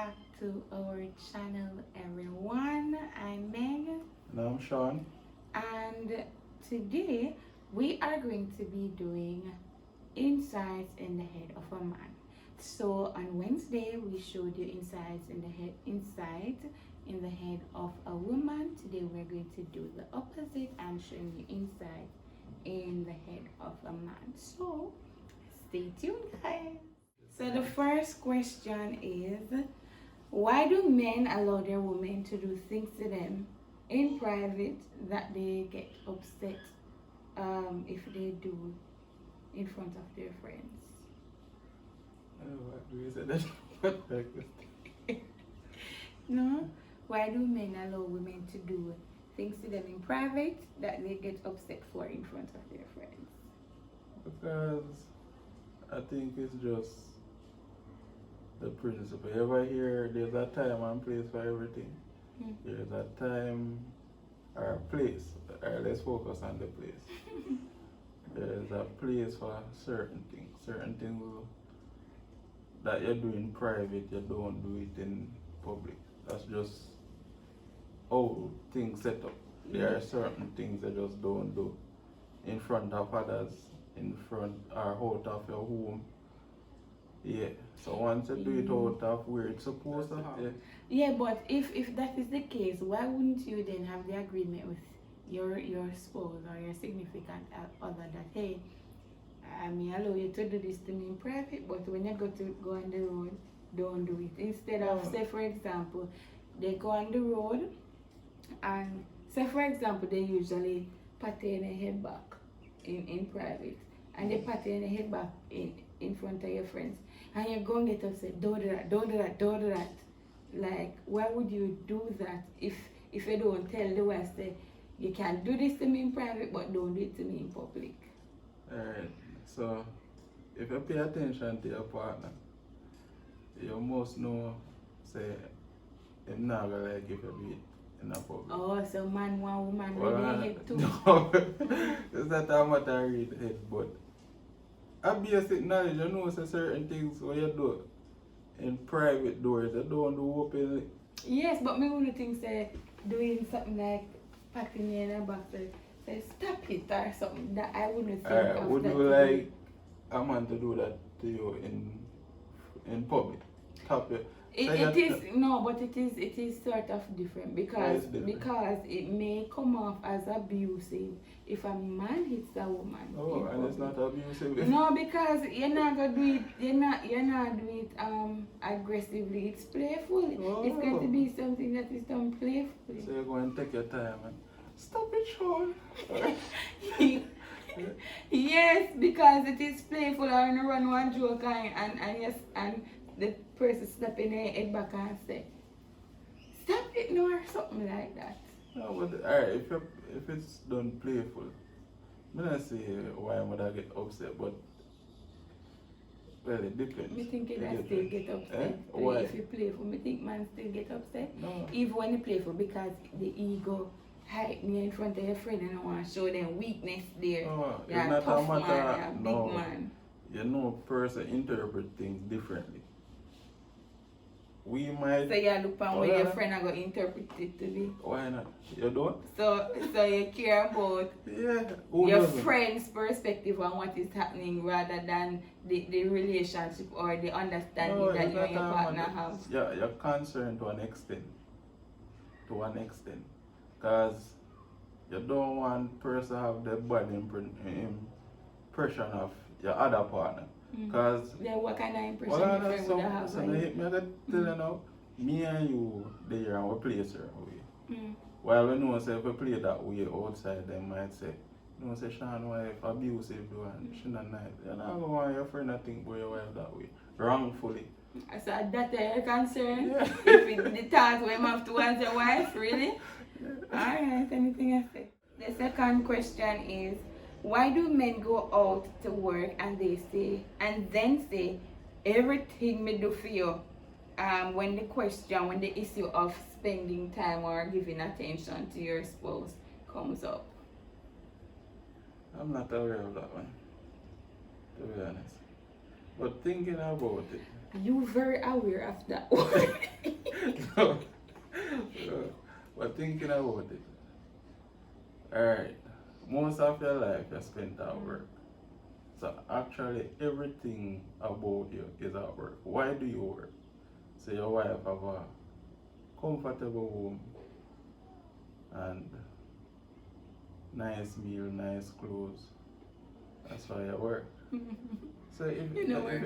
back to our channel, everyone. I'm Meg, And I'm Sean. and today we are going to be doing insights in the head of a man. So on Wednesday we showed you insight in the head of a woman. Today we're going to do the opposite and showing you insight in the head of a man. So stay tuned, guys. So the first question is, why do men allow their women to do things to them in private that they get upset if they do in front of their friends? What do you say that? No? Why do men allow women to do things to them in private that they get upset for in front of their friends? Because I think it's just the principle. You ever hear there's a time and place for everything? Hmm. There's a time or a place. Let's focus on the place. There's a place for certain things. Certain things that you do in private, you don't do it in public. That's just how things set up. There are certain things you just don't do in front of others, in front or out of your home. Yeah. So once you do it out of where it's supposed to happen. Yeah, but if that is the case, why wouldn't you then have the agreement with your spouse or your significant other that, hey, I may allow you to do this to me in private, but when you go on the road, don't do it. Instead of, say for example, they go on the road and say for example they usually pat in the head back in private, and they pat in the head back in front of your friends, and you're going to get upset, don't do that, don't do that, don't do that. Like, why would you do that if you don't tell the wife, say, you can do this to me in private but don't do it to me in public? Alright. So if you pay attention to your partner, you must know, say, him not gonna like if you do it in a public. Oh, so man want woman with their head too? No, it's not a matter of read head, but a basic knowledge, you know, say certain things when you do in private doors, you don't do openly. Yes, but me would think say doing something like patting you in the back, say stop it or something that I wouldn't think of. Would that you to do. like a man to do that to you in public? Tap you. It is no, but it is sort of different because it may come off as abusive if a man hits a woman. Oh, and it's not abusive. No, because you're not gonna do it. You're not do it aggressively. It's playful. Oh. It's going to be something that is done playfully. So you're going to take your time and stop it, Sean. Yes, because it is playful. I want to run one joke and yes, and the person step in their head back and say, stop it no, or something like that. No, but alright, if it's done playful, I'm not say why I'm gonna get upset, but well, it depends. Me think that still get upset. Why? If you playful, me think man still get upset. No. Even when you playful, because the ego heighten you in front of your friend and I want to show them weakness there. No, You're it's a not tough a man, matter. you're a big No, man. you know, person interpret things differently. We might. So you look on where your friend are going to interpret it to be. Why not? You don't? So you care about Yeah. Who your doesn't? friend's perspective on what is happening rather than the relationship or the understanding No, that it's you and your not a partner matter. have. Yeah, you're concerned to an extent. To an extent. Because you don't want person to have the bad impression of your other partner. Because Then what kind of impression your friend would have so on you? me tell you now, me and you there and we play certain way. Mm. While we know say if we play that way outside, they might say, you know, say Sean wife abusive though and she not nice. You not gonna want your friend to think about your wife that way. Wrongfully. So that your concern? Yeah. If the task we have to answer your wife, really? Alright, anything I say. The second question is, why do men go out to work and then say everything me do for you when the issue of spending time or giving attention to your spouse comes up? I'm not aware of that one, to be honest. But thinking about it, You very aware of that. no, but thinking about it, alright, most of your life you spent at work. So actually everything about you is at work. Why do you work? So your wife have a comfortable home and nice meal, nice clothes. That's why you work. So if You know where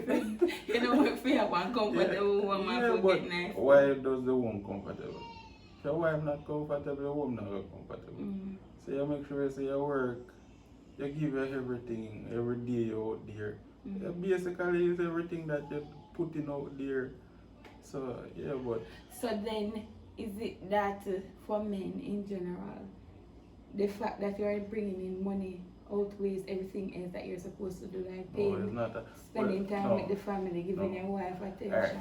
if you have one comfortable woman yeah, for but get nice. why does the home comfortable? If your wife not comfortable, the home not comfortable. Mm. So you make sure you say you work, you give you everything every day you out there. Mm. Basically it's everything that you're putting out there. So yeah, but So then, is it that for men in general, the fact that you are bringing in money outweighs everything else that you're supposed to do, like no, it's paying, not a spending time no. with the family, giving No. your wife attention? Alright.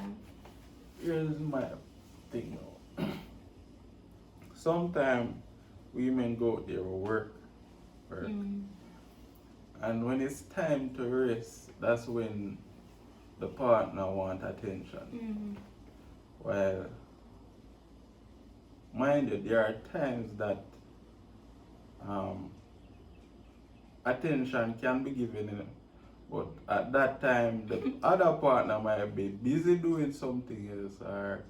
Here's my thing now. Sometimes women go out there work. Mm. And when it's time to rest, that's when the partner want attention. Mm. Well, mind you, there are times that attention can be given, but at that time the other partner might be busy doing something else or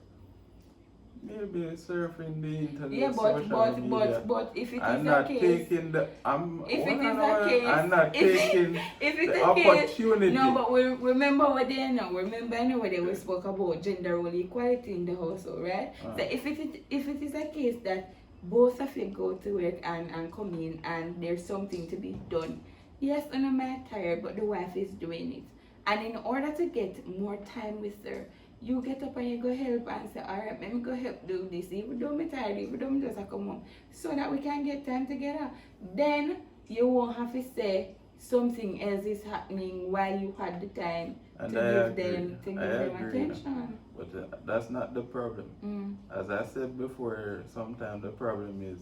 maybe surfing the internet, Yeah, social media. but if it I'm is a not case, taking the if it hold is on, a case, I'm not if taking if it the is a case, opportunity. no, but we remember what they know. Remember anyway they we spoke about gender role equality in the household, right? So if it is a case that both of you go to work and come in and there's something to be done, yes, I might tired, but the wife is doing it. And in order to get more time with her, you get up and you go help and say, alright, let me go help do this, even though I'm tired, even though I'm just a come home, so that we can get time together. Then you won't have to say something else is happening while you had the time And to I give them agree. attention. But that's not the problem. Mm. As I said before, sometimes the problem is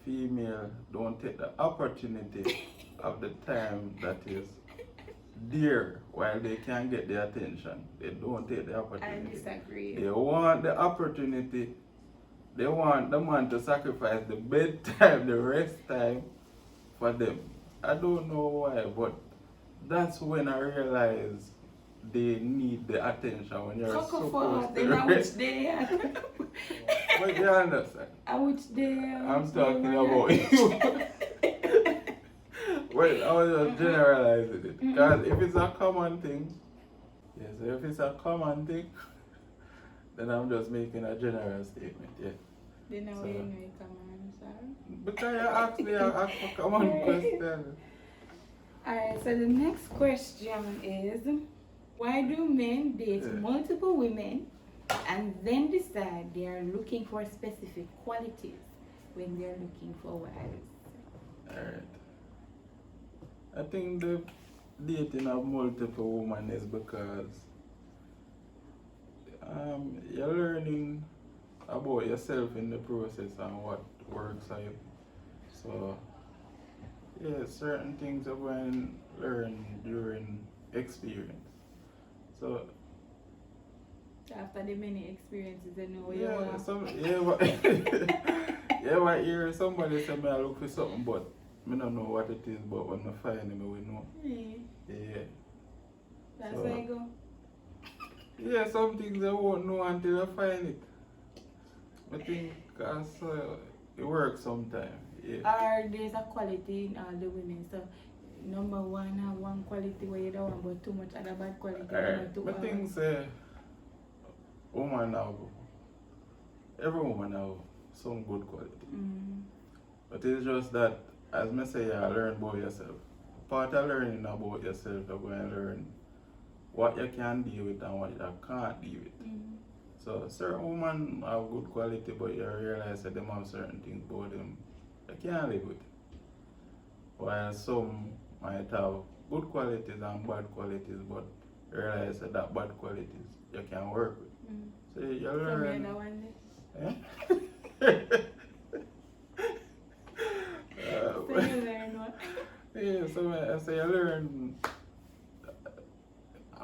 female don't take the opportunity of the time that is there while they can get the attention. They don't take the I opportunity. disagree. They want the opportunity. They want the man to sacrifice the bedtime, the rest time for them. I don't know why, but that's when I realize they need the attention when you're supposed Then to I which rest. day But you understand? I which day I'm talking about you. Well, I was just generalizing it. Because if it's a common thing, yes, if it's a common thing, then I'm just making a general statement, yeah. Then I So- will know you come on, sorry. Because you asked me a common question. Alright, so the next question is, why do men date Yeah. multiple women and then decide they are looking for specific qualities when they're looking for wives? Alright. I think the dating of multiple women is because you're learning about yourself in the process and what works for you. So yeah, certain things you're going to learn during experience. So After the many experiences, they know where you yeah, are. but yeah, but hear somebody say me I look for something, but me don't know what it is. But when I find it, me will know. Yeah. That's So- where I go. Yeah, some things I won't know until I find it. I think it works sometimes. Yeah. Or there's a quality in all the women. So number one have one quality where you don't want, but too much other bad quality. Alright. I think say woman have every woman have some good quality. Mm. But it's just that as me say you learn about yourself. Part of learning about yourself you're going to learn what you can deal with and what you can't deal with. Mm. So certain women have good quality, but you realize that them have certain things about them you can't live with. While some might have good qualities and bad qualities, but you realize that bad qualities you can work with. Mm. So you From the learn. other one Eh? So you learn what? Yeah, so I say you learn.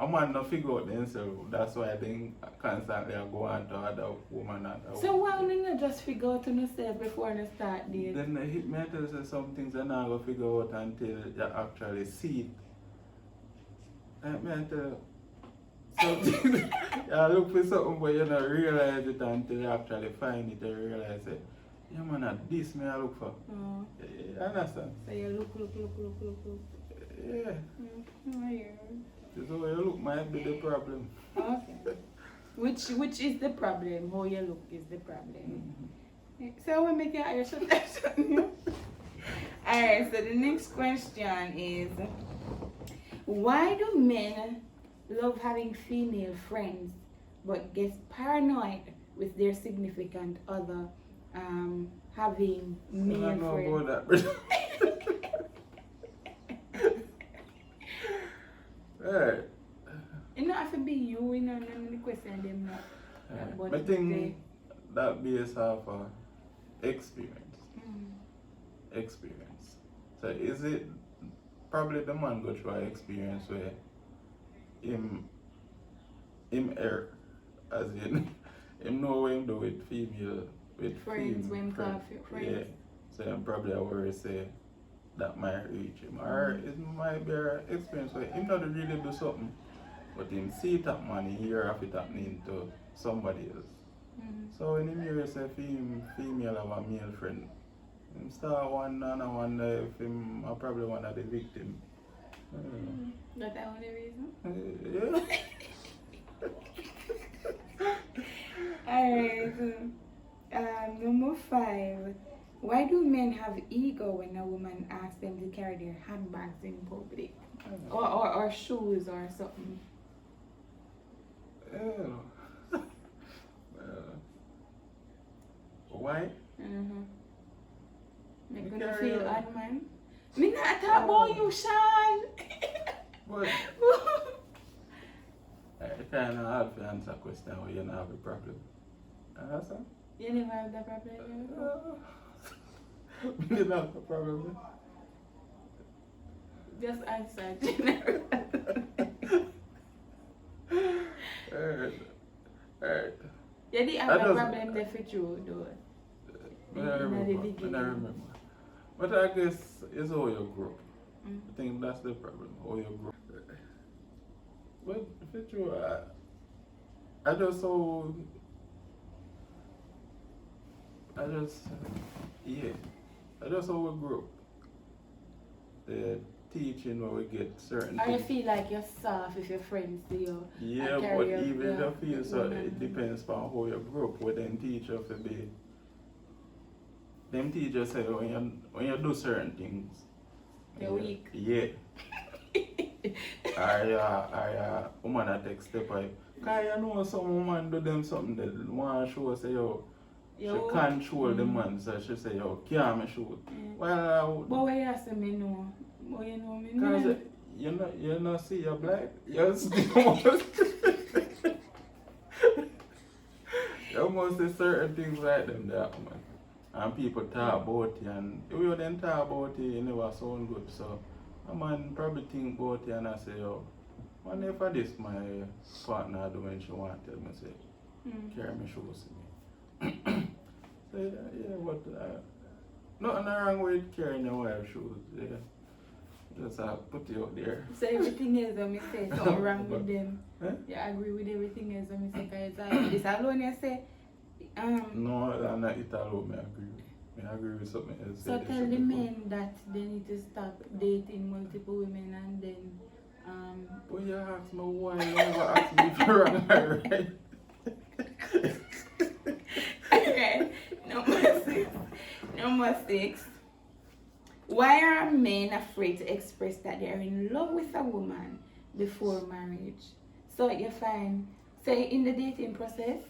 man not figure out themselves. That's why they constantly go on to other woman and other So why don't you just figure out on yourself before you start dating? Then the hit me tell you some things you're not going to figure out until you actually see it. Like me I tell you, something, you look for something but you don't realize it until you actually find it. You realize it. Yeah man, this me I look for. Oh. You understand? So you look. Yeah. Oh, yeah. So how you look might be the problem. Okay. Which is the problem? How you look is the problem. So I will make you Irish. Alright, so the next question is, why do men love having female friends but get paranoid with their significant other having male I don't know friends? about that. Alright. It not have to be you, you know, none of the question them not. But I think that based off experience. Experience. So is it probably the man go through an experience where him err, as in him know what him do with female with friends when friend. friends. Yeah. So him probably worry say that might reach him. Or it might be an experience where him not really do something, but him see that money hear of it happening to somebody else. So when him hear say female have a male friend, him start wonder and wonder if him are probably one of the victim. That's the only reason? Yeah. Alright, number 5. Why do men have ego when a woman asks them to carry their handbags in public? Or shoes or something? Why? Make gonna feel odd, man. Me not talk about you, Sean. But it's kind of hard to answer a question where you don't have a problem. Understand? You never have that problem? You don't have a problem. Just answer general. Alright. You didn't have a problem there for you, though. I remember. But I guess it's how you grow up. I think that's the problem, how you grow up. But for sure, I just how we grow up. The teaching where we get certain Or you things. feel like you're soft if your friends see you. Yeah, but even if you feel so, it depends on how you grew up. What them teach you to be. Them teachers say when you do certain things, you're weak. Yeah. I woman that take step by. Cause you know some woman do them something that want to show say yo. She control the man, so she say yo, can't me shoot. Well, but what you say me know? But you know me cause know. you not see your black. You almost say certain things like them that man. And people talk about it, and if you then talk about it, it never sound good. So a man probably think about it and I say, yo, whenever this my partner do when she want to tell me say, carry me shoes to me. So yeah, but nothing wrong with carrying your wife's shoes, yeah. Just put you out there. So everything else when me say something wrong with them. You agree with everything else when me say, cause this alone you say. No, I'm not it alone, I agree with something else. So tell the men that they need to stop dating multiple women and then Well, you ask me why, you never ask me if you're wrong, right? Okay, number 6. Why are men afraid to express that they are in love with a woman before marriage? So you find, say in the dating process,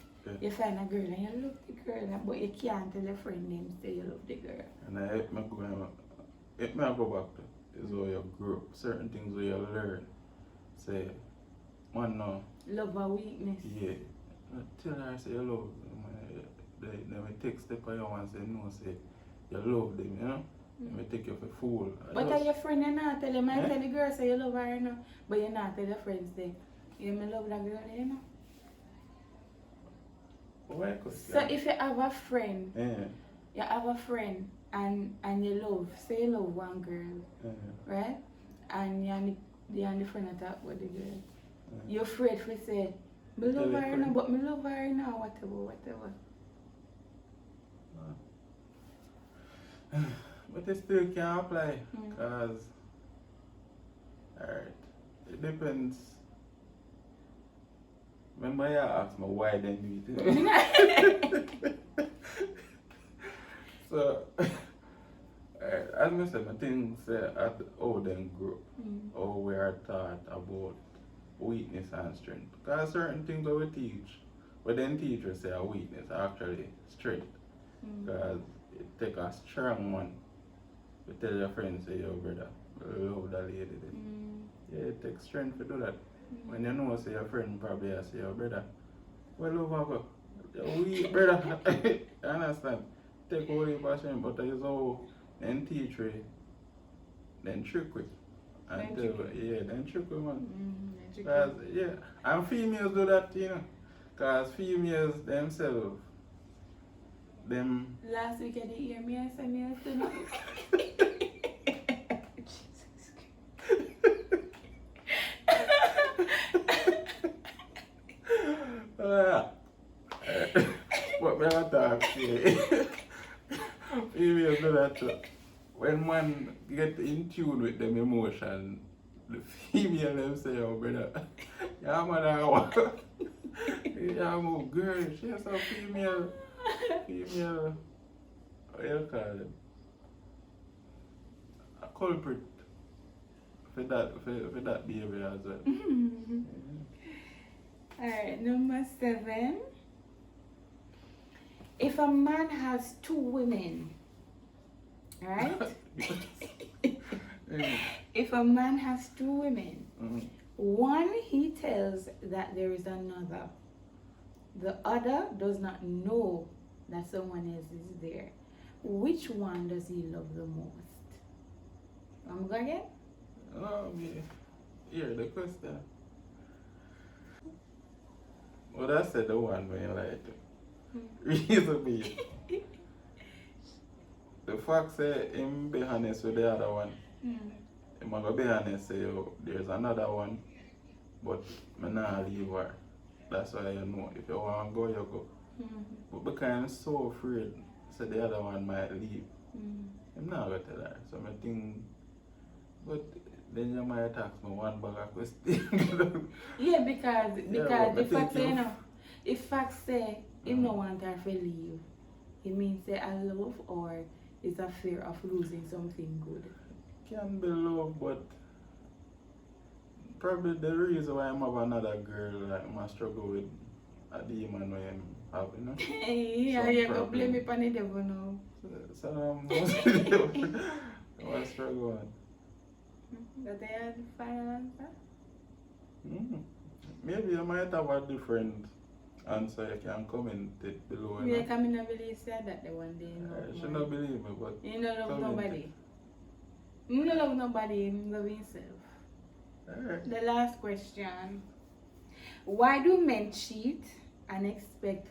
you find a girl and you love the girl, but you can't tell your friend them say you love the girl. And I help me go back to is how you grow up. Certain things where you learn. Say, one no. Love a weakness. Yeah. Tell her say you love them. Then we take step by you and say no, say you love them, you know? They take you for fool. But tell your friend you not tell him, I tell the girl say you love her, you know, but you not tell your friends say. Yeah, me love that girl, you know. Why question? So if you have a friend, Yeah. you have a friend and you love, say you love one girl, Yeah. right? And you and the friend attack with the girl. Yeah. You're afraid to say, me Tell love your her friend. now, but me love her now, whatever. But it still can apply Mm. because, alright, it depends. Remember you asked me why then do it. So, alright, as I said, I think at how them grow up, Mm. how we are taught about weakness and strength. Because certain things that we teach, but then teachers say a weakness actually strength. Mm. Because it take a strong one to tell your friends, say, yo, brother, I love that lady. Then. Mm. Yeah, it takes strength to do that. When you know, say, your friend probably has say, yo, brother, well, love her, go. You're weak, brother. You understand? Take all your passion, but it's all then teach we, then trick we. And Then trick we. yeah, then trick we, man. Mm. Because, yeah, and females do that, you know. Because females themselves, them. Last week I didn't hear me, I said me, I said no. What me I talk to females do that too. When man get in tune with them emotion, the female them say, oh brother, yeah man I want yeah move girl, she's a female what you call them? A culprit for that behavior as well. Alright, number 7. If a man has 2 women, right? If a man has 2 women, one he tells that there is another. The other does not know that someone else is there. Which one does he love the most? I'm going again? Oh, me. Here, the question. Well, that's the one when you like to. Reason being, the fact say him be honest with the other one. Him gonna be honest say, yo, there's another one, but me not leave her. That's why you know. If you want to go, you go. But because I'm so afraid, so the other one might leave. I'm not going to tell her. So I think, but then you might ask me one bag of question. Yeah, because the fact say, you you know, if fact say him no want her to leave, it means say a love or is a fear of losing something good. Can be love, but probably the reason why I'm have another girl, like I struggle with a demon when I'm having, you know? Yeah, you're going to blame me on the devil now. So I was struggling. That they had the final answer? Maybe I might have a different answer. You can comment it below. Yeah, come in and believe said that the one day. I should not believe me, but you don't love comment nobody. You don't love nobody, you love yourself. Alright. The last question. Why do men cheat and expect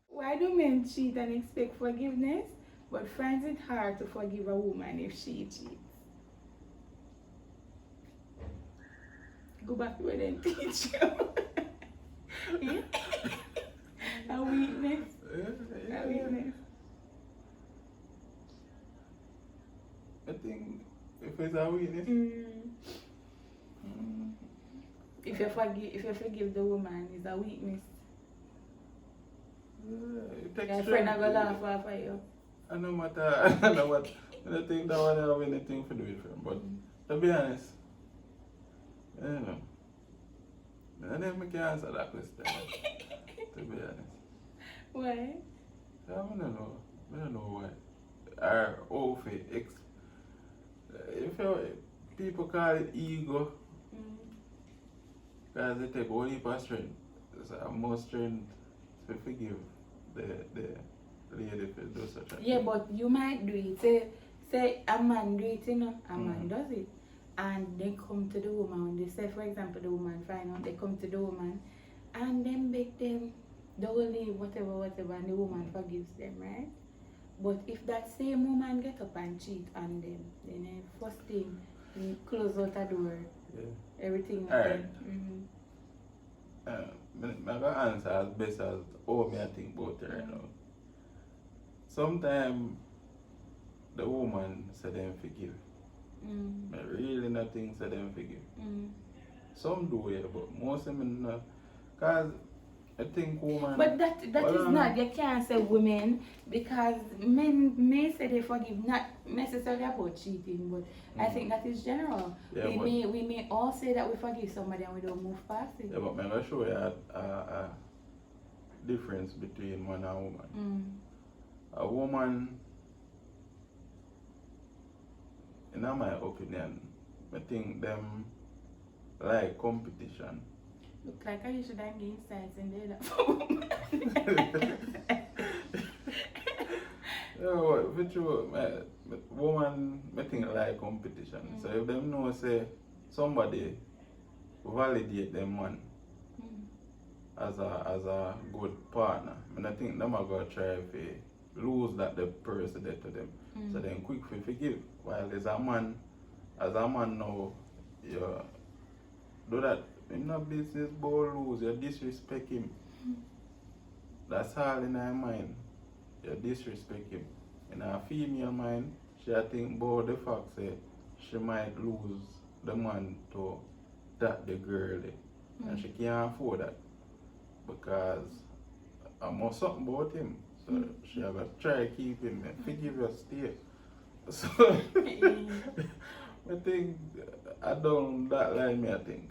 Why do men cheat and expect forgiveness but finds it hard to forgive a woman if she cheats? Go back to where they teach you. A weakness. A weakness. I think if it's a weakness, If you forgive the woman, it's a weakness. it takes Your strength. friend are gonna laugh off of you. I know matter. I know what. I don't think that one have anything to do with him. But to be honest, I don't know. I don't can answer that question. To be honest. Why? I don't know. I don't know why. Or if people call it ego, because they take all heap of strength. So more strength to forgive the lady if it do such a Yeah, thing. but you might do it. Say a man do it, you know. A man does it. and they come to the woman. When they say, for example, the woman find out, they come to the woman and then make them don't leave whatever, and the woman forgives them, right? But if that same woman get up and cheat on them, then first thing, close out the door, Yeah. everything Alright. again. I'm going to answer as best as how me I think about it right now. Sometimes the woman say them forgive. Mm-hmm. I really not think say them forgive. Mm-hmm. Some do it, but most of them not. Because I think woman... But that is not, you can't say women, because men may say they forgive, not necessarily about cheating, but I think that is general. Yeah, we may all say that we forgive somebody and we don't move past it. Yeah, but I'm going to show you a difference between man and woman. A woman, in my opinion, I think them like competition. Look like I should have gained insights in there for woman. Yeah, but for true, woman, I think like competition. So if them know say somebody validate them man as a good partner, and I think them are gonna try to lose that the person did to them. So then quick for forgive. While as a man now, you do that. In no business ball lose, you disrespect him. That's all in her mind. You disrespect him. In her female mind, she think about the fact that she might lose the man to that the girl. And she can't afford that. Because I must something about him. So she have to try to keep him and forgive your stay. So I think I don't that line me I think.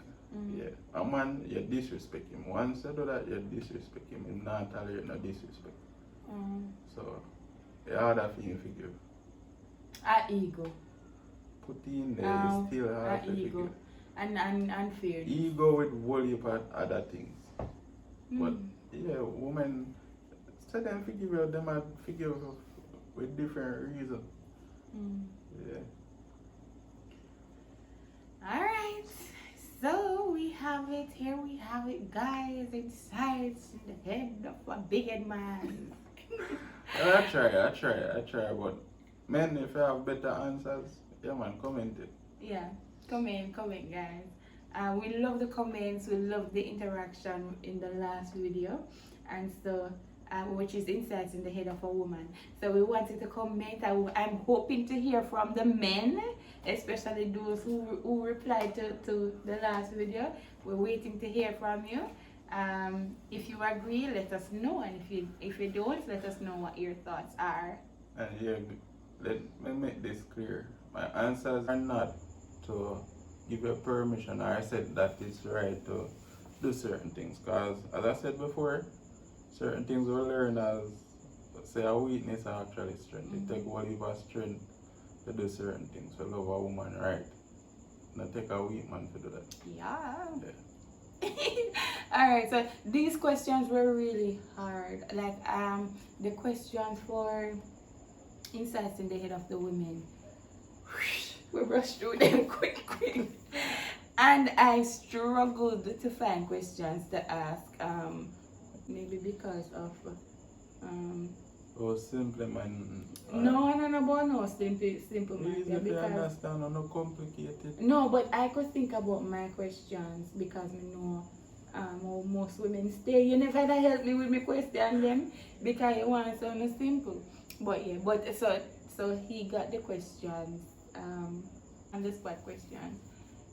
Yeah. A man, you disrespect him. Once you do that, you disrespect him. Him not tolerate no disrespect. So it's harder for him to forgive. Our ego. Put in there, it's still hard to ego. forgive. And fear. Ego with worry about other things. But yeah, women say them forgive you, them might forgive with different reasons. Yeah. Alright. So we have it, here we have it, guys. Insights in the head of a big head man. I try, but men, if you have better answers, yeah man, comment it. Yeah, comment guys. We love the comments, we love the interaction in the last video, and so which is insights in the head of a woman. So we wanted to comment. I'm hoping to hear from the men, especially those who replied to the last video. We're waiting to hear from you. If you agree, let us know, and if you don't, let us know what your thoughts are. And yeah, let me make this clear. My answers are not to give you permission, or I said that it's right to do certain things. Because as I said before, certain things we learn as say a weakness are actually strength. It takes one of our strength to do certain things. To love a woman right. Not take a weak man to do that. Yeah. Alright, so these questions were really hard. Like the questions for insights in the head of the women. We brushed through them quick. And I struggled to find questions to ask. Maybe because of Oh, simple man. no, but no simple man. Easy to understand or no complicated. No, but I could think about my questions because I know how most women stay. You never help me with my question them because you want something simple. But yeah, so he got the questions, on the spot questions.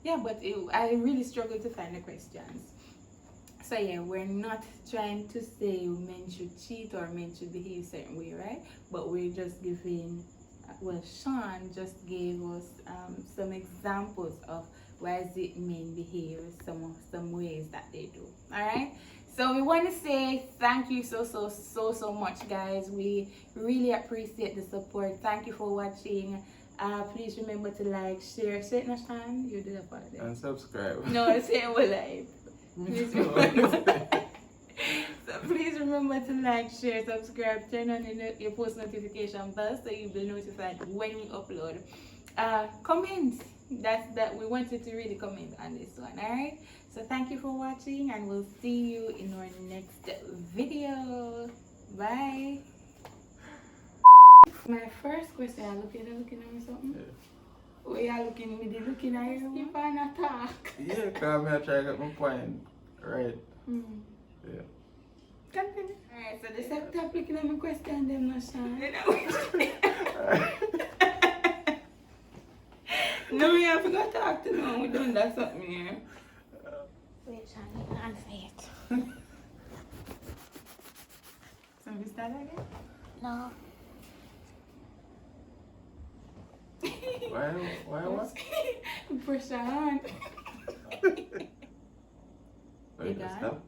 Yeah, but I really struggled to find the questions. So yeah, we're not trying to say men should cheat or men should behave a certain way, right? But we're just giving, well, Sean just gave us some examples of why is it men behave some ways that they do. All right. So we want to say thank you so much, guys. We really appreciate the support. Thank you for watching. Please remember to like, share. Say it, Sean. You do that part. And subscribe. No, say it with live. Please remember, so please remember to like, share, subscribe, turn on your post notification bell so you'll be notified when we upload. Comment. that we wanted to really comment on this one. All right. So thank you for watching, and we'll see you in our next video. Bye. My first question, I'm looking at me something. Yeah. Oh, you looking at me, looking at you, keep on attack. Yeah, because I try to get my point right. Yeah. Continue. Alright, so the second topic in my question, them not Sean. No, we have to go talk to them. We done that something here. Wait, Sean, you can answer it. So we start again? No. Why what? Pressure on. Wait, done? stop.